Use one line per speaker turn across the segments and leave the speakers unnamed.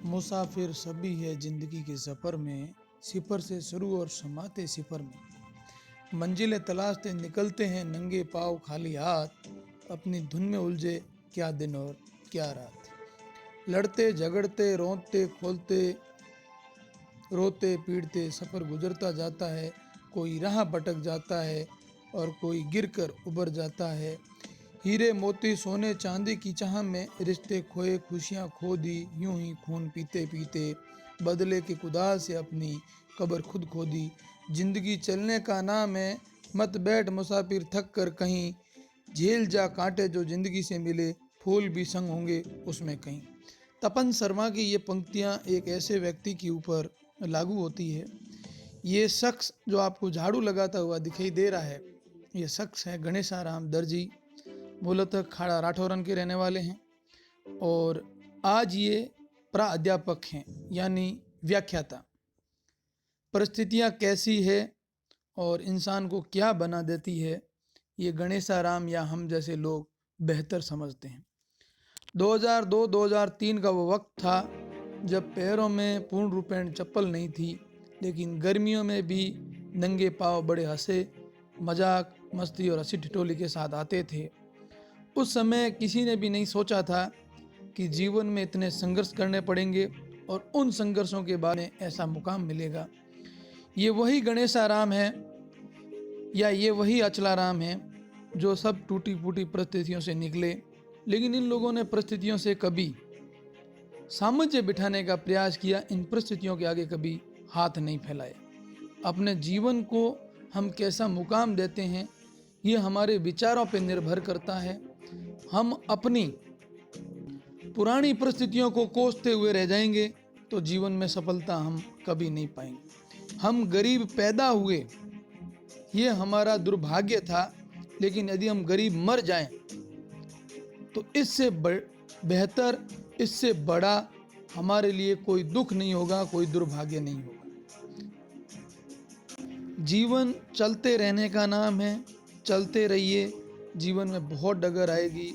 मुसाफिर सभी है जिंदगी के सफ़र में, सिफर से शुरू और समाते सिफर में। मंजिलें तलाशते निकलते हैं नंगे पाँव खाली हाथ, अपनी धुन में उलझे क्या दिन और क्या रात। लड़ते झगड़ते रोते खोलते रोते पीटते सफ़र गुजरता जाता है। कोई राह भटक जाता है और कोई गिरकर उबर जाता है। हीरे मोती सोने चांदी की चाह में रिश्ते खोए खुशियाँ खो दी, यूं ही खून पीते पीते बदले के कुदाल से अपनी कब्र खुद खो दी। जिंदगी चलने का नाम है, मत बैठ मुसाफिर थक कर कहीं, झेल जा कांटे जो जिंदगी से मिले, फूल भी संग होंगे उसमें कहीं। तपन शर्मा की ये पंक्तियाँ एक ऐसे व्यक्ति के ऊपर लागू होती है। ये शख्स जो आपको झाड़ू लगाता हुआ दिखाई दे रहा है, ये शख्स है गणेशाराम दर्जी। मूलतः खाड़ा राठौरन के रहने वाले हैं और आज ये प्राध्यापक हैं, यानी व्याख्याता। परिस्थितियाँ कैसी है और इंसान को क्या बना देती है, ये गणेशाराम या हम जैसे लोग बेहतर समझते हैं। 2002-2003 का वो वक्त था जब पैरों में पूर्ण रूपेण चप्पल नहीं थी, लेकिन गर्मियों में भी नंगे पाँव बड़े हंसे मजाक मस्ती और हंसी ठिठोली के साथ आते थे। उस समय किसी ने भी नहीं सोचा था कि जीवन में इतने संघर्ष करने पड़ेंगे और उन संघर्षों के बाद में ऐसा मुकाम मिलेगा। ये वही गणेशाराम है या ये वही अचलाराम है जो सब टूटी फूटी परिस्थितियों से निकले, लेकिन इन लोगों ने परिस्थितियों से कभी सामंजस्य बिठाने का प्रयास किया, इन परिस्थितियों के आगे कभी हाथ नहीं फैलाए। अपने जीवन को हम कैसा मुकाम देते हैं ये हमारे विचारों पर निर्भर करता है। हम अपनी पुरानी परिस्थितियों को कोसते हुए रह जाएंगे तो जीवन में सफलता हम कभी नहीं पाएंगे। हम गरीब पैदा हुए, ये हमारा दुर्भाग्य था, लेकिन यदि हम गरीब मर जाएं तो इससे बेहतर, इससे बड़ा हमारे लिए कोई दुख नहीं होगा, कोई दुर्भाग्य नहीं होगा। जीवन चलते रहने का नाम है, चलते रहिए। जीवन में बहुत डगर आएगी,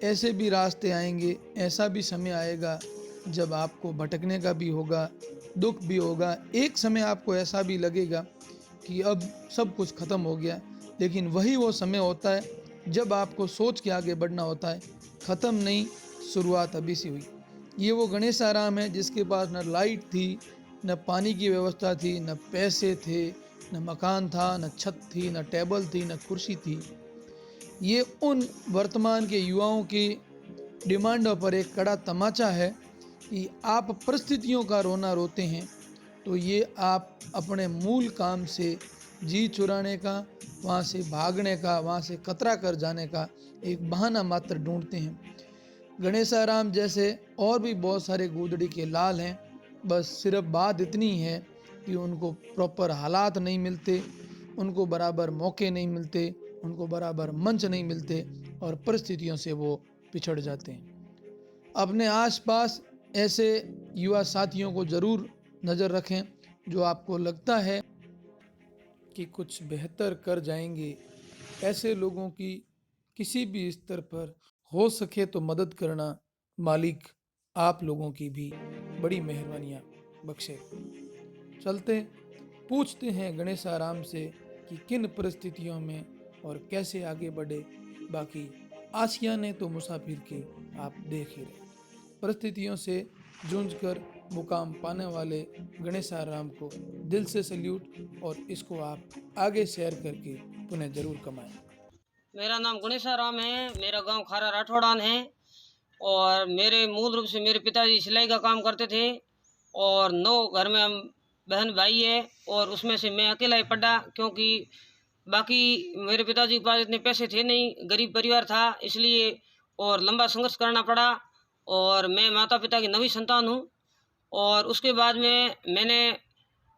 ऐसे भी रास्ते आएंगे, ऐसा भी समय आएगा जब आपको भटकने का भी होगा, दुख भी होगा। एक समय आपको ऐसा भी लगेगा कि अब सब कुछ ख़त्म हो गया, लेकिन वही वो समय होता है जब आपको सोच के आगे बढ़ना होता है। ख़त्म नहीं, शुरुआत अभी से हुई। ये वो गणेशाराम है जिसके पास न लाइट थी, न पानी की व्यवस्था थी, न पैसे थे, न मकान था, न छत थी, न टेबल थी, न कुर्सी थी। ये उन वर्तमान के युवाओं की डिमांडों पर एक कड़ा तमाचा है कि आप परिस्थितियों का रोना रोते हैं तो ये आप अपने मूल काम से जी चुराने का, वहाँ से भागने का, वहाँ से कतरा कर जाने का एक बहाना मात्र ढूंढते हैं। गणेशाराम जैसे और भी बहुत सारे गूदड़ी के लाल हैं, बस सिर्फ बात इतनी है कि उनको प्रॉपर हालात नहीं मिलते, उनको बराबर मौके नहीं मिलते, उनको बराबर मंच नहीं मिलते और परिस्थितियों से वो पिछड़ जाते हैं। अपने आसपास ऐसे युवा साथियों को ज़रूर नज़र रखें जो आपको लगता है कि कुछ बेहतर कर जाएंगे। ऐसे लोगों की किसी भी स्तर पर हो सके तो मदद करना मालिक आप लोगों की भी बड़ी मेहरबानियाँ बख्शे। चलते पूछते हैं गणेशाराम से कि किन परिस्थितियों में और कैसे आगे बढ़े। बाकी आशियाने तो मुसाफिर के आप देख ही रहे। परिस्थितियों से जूझकर मुकाम पाने वाले गणेशाराम को दिल से सल्यूट, और इसको आप आगे शेयर करके पुनः जरूर कमाएं।
मेरा नाम गणेशाराम है, मेरा गांव खारा राठौड़ान है और मेरे मूल रूप से मेरे पिताजी सिलाई का काम करते थे और 9 घर में हम बहन भाई है और उसमें से मैं अकेला ही पढ़ा, क्योंकि बाकी मेरे पिताजी के पास इतने पैसे थे नहीं, गरीब परिवार था इसलिए, और लंबा संघर्ष करना पड़ा। और मैं माता पिता की 9वीं संतान हूँ। और उसके बाद में मैंने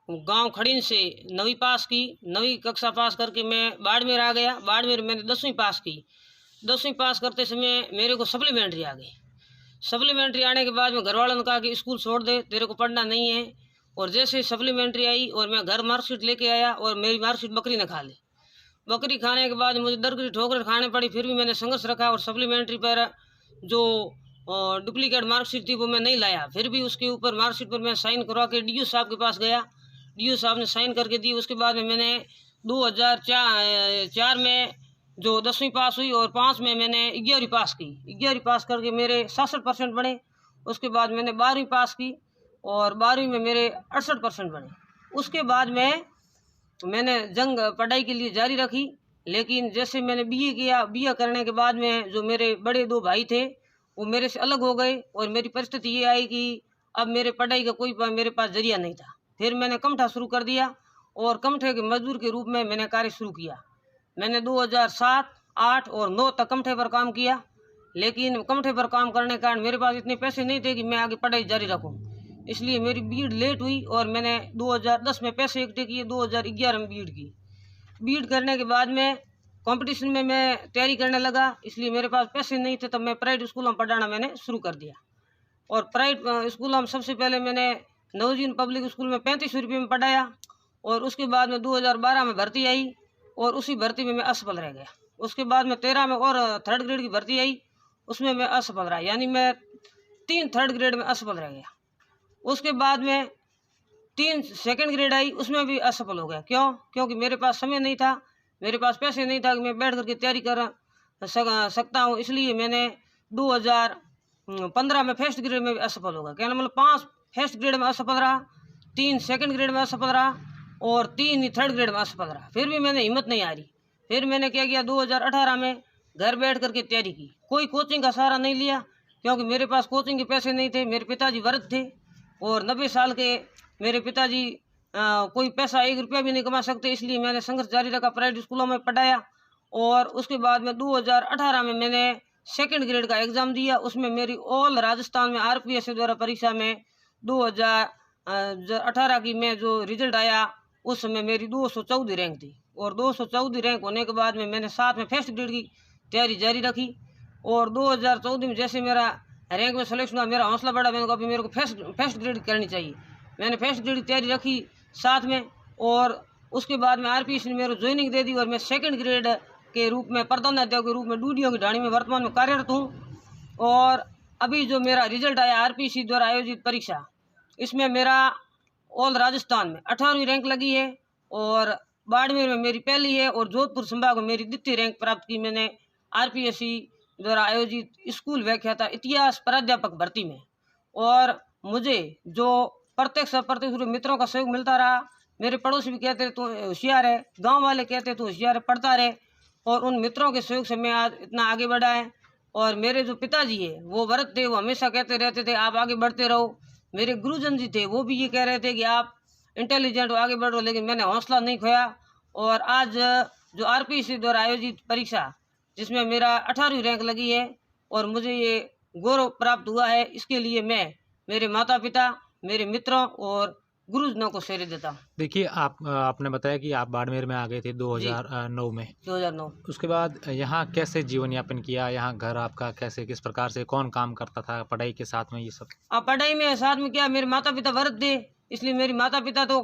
गांव खड़ीन से 9वीं पास की, 9वीं कक्षा पास करके मैं बाड़मेर आ गया। बाड़मेर मैंने 10वीं पास की। 10वीं पास करते समय मेरे को सप्लीमेंट्री आ गई। सप्लीमेंट्री आने के बाद में घर वालों ने कहा कि स्कूल छोड़ दे, तेरे को पढ़ना नहीं है। और जैसे सप्लीमेंट्री आई और मैं घर मार्कशीट लेके आया और मेरी मार्कशीट बकरी ने खा ली। बकरी खाने के बाद मुझे दर की ठोकर खाने पड़ी, फिर भी मैंने संघर्ष रखा और सप्लीमेंट्री पर जो और डुप्लीकेट मार्कशीट थी वो मैं नहीं लाया। फिर भी उसके ऊपर मार्कशीट पर मैं साइन करवा के डीओ साहब के पास गया, डीओ साहब ने साइन करके दी। उसके बाद में मैंने 2004 में जो 10वीं पास हुई और 5 में मैंने 11वीं पास की। 11वीं पास करके मेरे 67% बने। उसके बाद मैंने 12वीं पास की और 12वीं में मेरे 68% बने। उसके बाद में मैंने जंग पढ़ाई के लिए जारी रखी, लेकिन जैसे मैंने बीए किया, बीए करने के बाद में जो मेरे बड़े 2 भाई थे वो मेरे से अलग हो गए और मेरी परिस्थिति ये आई कि अब मेरे पढ़ाई का कोई मेरे पास जरिया नहीं था। फिर मैंने कमठा शुरू कर दिया और कमठे के मजदूर के रूप में मैंने कार्य शुरू किया। मैंने 2007, 8 और 9 तक कमठे पर काम किया, लेकिन कमठे पर काम करने के कारण मेरे पास इतने पैसे नहीं थे कि मैं आगे पढ़ाई जारी रखूं। इसलिए मेरी बीएड लेट हुई और मैंने 2010 में पैसे इकट्ठे किए, 2011 में बीएड की। बीएड करने के बाद में कंपटीशन में मैं तैयारी करने लगा, इसलिए मेरे पास पैसे नहीं थे, तब मैं प्राइवेट स्कूलों में पढ़ाना मैंने शुरू कर दिया। और प्राइवेट स्कूलों में सबसे पहले मैंने नवजीवन पब्लिक स्कूल में 3500 रुपये में पढ़ाया और उसके बाद में 2012 में भर्ती आई और उसी भर्ती में मैं असफल रह गया। उसके बाद में 13 में और 3rd ग्रेड की भर्ती आई, उसमें मैं असफल रहा, यानी मैं 3 3rd ग्रेड में असफल रह गया। उसके बाद में 3 2nd ग्रेड आई, उसमें भी असफल हो गया। क्यों? क्योंकि मेरे पास समय नहीं था, मेरे पास पैसे नहीं था कि मैं बैठ करके तैयारी कर सकता हूँ। इसलिए मैंने 2015 में 1st ग्रेड में भी असफल हो गया। कहना मतलब 5 1st ग्रेड में असफल रहा, 3 2nd ग्रेड में असफल रहा और 3 ही 3rd ग्रेड में असफल रहा। फिर भी मैंने हिम्मत नहीं हारी। फिर मैंने क्या किया, 2018 में घर बैठ करके तैयारी की। कोई कोचिंग का सहारा नहीं लिया क्योंकि मेरे पास कोचिंग के पैसे नहीं थे। मेरे पिताजी वृद्ध थे और 90 साल के मेरे पिताजी कोई पैसा 1 रुपया भी नहीं कमा सकते, इसलिए मैंने संघर्ष जारी रखा, प्राइवेट स्कूलों में पढ़ाया। और उसके बाद में 2018 में मैंने 2nd ग्रेड का एग्ज़ाम दिया। उसमें मेरी ऑल राजस्थान में आरपीएससी द्वारा परीक्षा में 2018 की में जो रिजल्ट आया उस समय मेरी 214 रैंक थी और 214 रैंक होने के बाद में मैंने साथ में 1st ग्रेड की तैयारी जारी रखी। और 2014 में जैसे मेरा रैंक में सिलेक्शन हुआ, मेरा हौसला बढ़ा, मैंने कहा अभी मेरे को फर्स्ट ग्रेड करनी चाहिए। मैंने 1st ग्रेड की तैयारी रखी साथ में और उसके बाद में आरपीएससी ने मेरे को ज्वाइनिंग दे दी और मैं 2nd ग्रेड के रूप में प्रधानाध्यापक के रूप में डूडियों की ढाणी में वर्तमान में कार्यरत हूँ। और अभी जो मेरा रिजल्ट आया आरपीएससी द्वारा आयोजित परीक्षा, इसमें मेरा ऑल राजस्थान में 18वीं रैंक लगी है और बाड़मेर में मेरी पहली है और जोधपुर संभाग में मेरी 2य रैंक प्राप्त की मैंने आरपीएससी द्वारा आयोजित स्कूल व्याख्याता इतिहास प्राध्यापक भर्ती में। और मुझे जो प्रत्यक्ष अप्रत्यक्ष रूप मित्रों का सहयोग मिलता रहा। मेरे पड़ोसी भी कहते तू होशियार है, गांव वाले कहते तू होशियार है, पढ़ता रहे, और उन मित्रों के सहयोग से मैं आज इतना आगे बढ़ा है। और मेरे जो पिताजी है वो वृद्ध थे, वो हमेशा कहते रहते थे आप आगे बढ़ते रहो। मेरे गुरुजन जी थे वो भी ये कह रहे थे कि आप इंटेलिजेंट हो, आगे बढ़ो, लेकिन मैंने हौसला नहीं खोया। और आज जो आरपीएससी द्वारा आयोजित परीक्षा जिसमें मेरा 18वीं रैंक लगी है और मुझे ये गौरव प्राप्त हुआ है, इसके लिए मैं मेरे माता पिता, मेरे मित्रों और गुरुजनों को श्रेय देता हूँ।
देखिए आपने बताया कि आप बाड़मेर में आ गए थे 2009 में।
2009
उसके बाद यहाँ कैसे जीवन यापन किया, यहाँ घर आपका कैसे, किस प्रकार से, कौन काम करता था पढ़ाई के साथ में, ये सब?
अब पढ़ाई में साथ में क्या, मेरे माता पिता वृद्ध थे, इसलिए मेरी माता पिता तो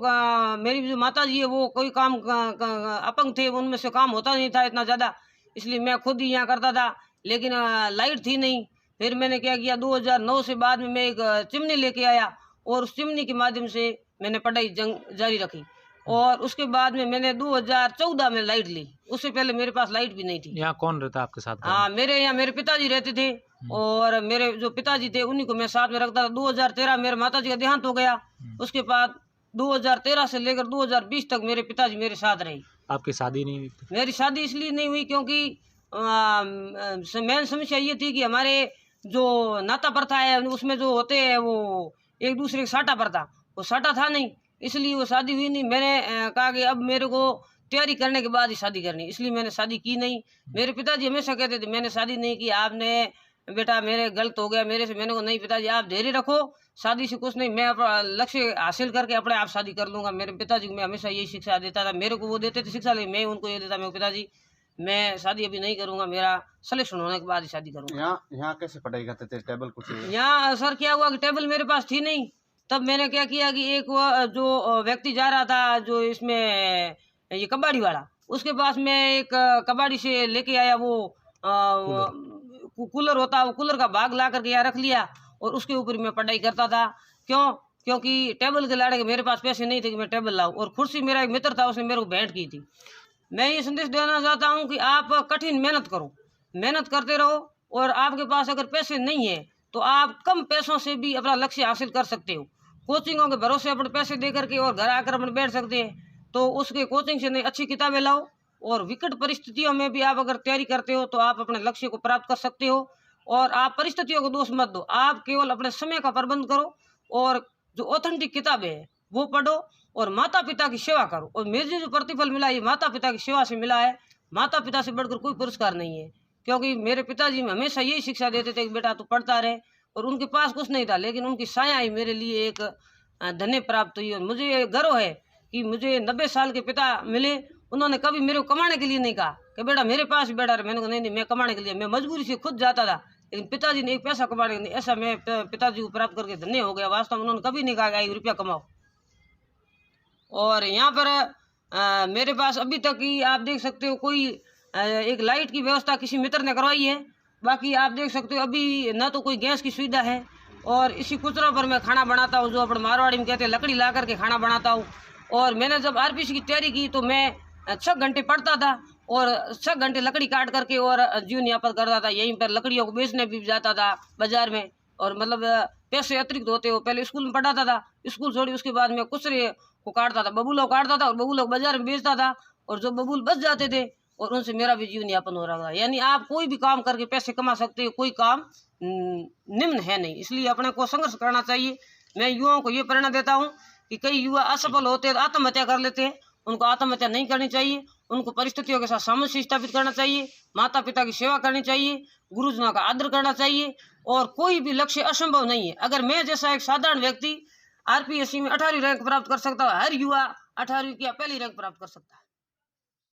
मेरी जो माता जी है वो कोई काम अपंग थे, उनमें से काम होता नहीं था इतना ज़्यादा, इसलिए मैं खुद ही यहाँ करता था। लेकिन लाइट थी नहीं। फिर मैंने क्या किया, 2009 से बाद में मैं एक चिमनी लेके आया और उस चिमनी के माध्यम से मैंने पढ़ाई जारी रखी। और उसके बाद में मैंने 2014 में लाइट ली, उससे पहले मेरे पास लाइट भी नहीं थी।
यहाँ कौन रहता आपके साथ?
हाँ, मेरे यहाँ मेरे पिताजी रहते थे और मेरे जो पिताजी थे उन्हीं को मैं साथ में रखता था। 2013 मेरे माताजी का देहांत हो गया। उसके बाद 2013 से लेकर 2020 तक मेरे पिताजी मेरे साथ रहे।
आपकी शादी नहीं हुई?
मेरी शादी इसलिए नहीं हुई क्योंकि मेन समस्या ये थी कि हमारे जो नाता प्रथा है उसमें जो होते हैं वो एक दूसरे के साटा प्रथा, वो साटा था नहीं, इसलिए वो शादी हुई नहीं। मैंने कहा कि अब मेरे को तैयारी करने के बाद ही शादी करनी, इसलिए मैंने शादी की नहीं। मेरे पिताजी हमेशा कहते थे मैंने शादी नहीं की, आपने बेटा मेरे गलत हो गया मेरे से। मैंने कहा नहीं पिताजी आप धैर्य रखो, शादी से कुछ नहीं, मैं अपना लक्ष्य हासिल करके अपने आप शादी कर लूँगा। मेरे पिताजी को मैं हमेशा यही शिक्षा देता था, मेरे को वो देते थे शिक्षा, लेकिन मैं उनको ये देता, मैं पिताजी मैं शादी अभी नहीं करूँगा, मेरा सिलेक्शन होने के बाद ही शादी करूँगा।
यहाँ कैसे पढ़ाई करते थे? टेबल कुछ
यहाँ सर क्या हुआ कि टेबल मेरे पास थी नहीं। तब मैंने क्या किया कि एक वो जो व्यक्ति जा रहा था जो इसमें ये कबाड़ी वाला, उसके पास मैं एक कबाड़ी से लेके आया वो कूलर होता है वो कूलर का भाग ला करके यहाँ रख लिया और उसके ऊपर मैं पढ़ाई करता था। क्यों? क्योंकि टेबल के लाने के मेरे पास पैसे नहीं थे कि मैं टेबल लाऊं। और कुर्सी मेरा एक मित्र था, उसने मेरे को भेंट की थी। मैं ये संदेश देना चाहता हूँ कि आप कठिन मेहनत करो, मेहनत करते रहो, और आपके पास अगर पैसे नहीं है तो आप कम पैसों से भी अपना लक्ष्य हासिल कर सकते हो। कोचिंगों के भरोसे अपने पैसे दे करके और घर आकर अपन बैठ सकते हैं, तो उसके कोचिंग से नहीं अच्छी किताबें लाओ, और विकट परिस्थितियों में भी आप अगर तैयारी करते हो तो आप अपने लक्ष्य को प्राप्त कर सकते हो। और आप परिस्थितियों को दोष मत दो, आप केवल अपने समय का प्रबंध करो और जो ऑथेंटिक किताबें हैं वो पढ़ो और माता पिता की सेवा करो। और मुझे जो प्रतिफल मिला ये माता पिता की सेवा से मिला है। माता पिता से बढ़कर कोई पुरस्कार नहीं है, क्योंकि मेरे पिताजी हमेशा यही शिक्षा देते थे कि बेटा तू पढ़ता रहे। और उनके पास कुछ नहीं था, लेकिन उनकी साया ही मेरे लिए एक धन्य प्राप्त हुई। और मुझे गर्व है कि मुझे 90 साल के पिता मिले। उन्होंने कभी मेरे को कमाने के लिए नहीं कहा कि बेटा मेरे पास ही बैठा रहे। मैंने कहा नहीं, मैं कमाने के लिए, मैं मजबूरी से खुद जाता था, लेकिन पिताजी ने एक पैसा कमाने के लिए, ऐसा मैं पिताजी को प्राप्त करके धन्य हो गया। वास्तव में उन्होंने कभी नहीं कहा कि 1 रुपया कमाओ। और यहाँ पर मेरे पास अभी तक ही आप देख सकते हो कोई एक लाइट की व्यवस्था किसी मित्र ने करवाई है। बाकी आप देख सकते हो अभी ना तो कोई गैस की सुविधा है। और इसी कुचरों पर मैं खाना बनाता हूँ, जो अपन मारवाड़ी में कहते हैं लकड़ी ला करके खाना बनाता हूँ। और मैंने जब आरपीसी की तैयारी की तो मैं 6 घंटे पढ़ता था और 6 घंटे लकड़ी काट करके और जीवन यापन करता था। यहीं पर लकड़ियों को बेचने भी जाता था बाजार में, और मतलब पैसे अतिरिक्त होते हो। पहले स्कूल में पढ़ाता था, स्कूल छोड़ी उसके बाद मैं कुचरे को काटता था, बबूलों काटता था और बबूलों बाजार में बेचता था। और जो बबूल बच जाते थे और उनसे मेरा भी जीवन यापन हो रहा था। यानी आप कोई भी काम करके पैसे कमा सकते हो, कोई काम निम्न है नहीं, इसलिए अपने को संघर्ष करना चाहिए। मैं युवाओं को ये प्रेरणा देता हूँ कि कई युवा असफल होते हैं तो आत्महत्या कर लेते हैं, उनको आत्महत्या नहीं करनी चाहिए। उनको परिस्थितियों के साथ सामंजस्य स्थापित करना चाहिए, माता पिता की सेवा करनी चाहिए, गुरुजनों का आदर करना चाहिए। और कोई भी लक्ष्य असंभव नहीं है। अगर मैं जैसा एक साधारण व्यक्ति आरपीएससी में 18वीं रैंक प्राप्त कर सकता है, हर युवा 18वीं की पहली रैंक प्राप्त कर सकता है।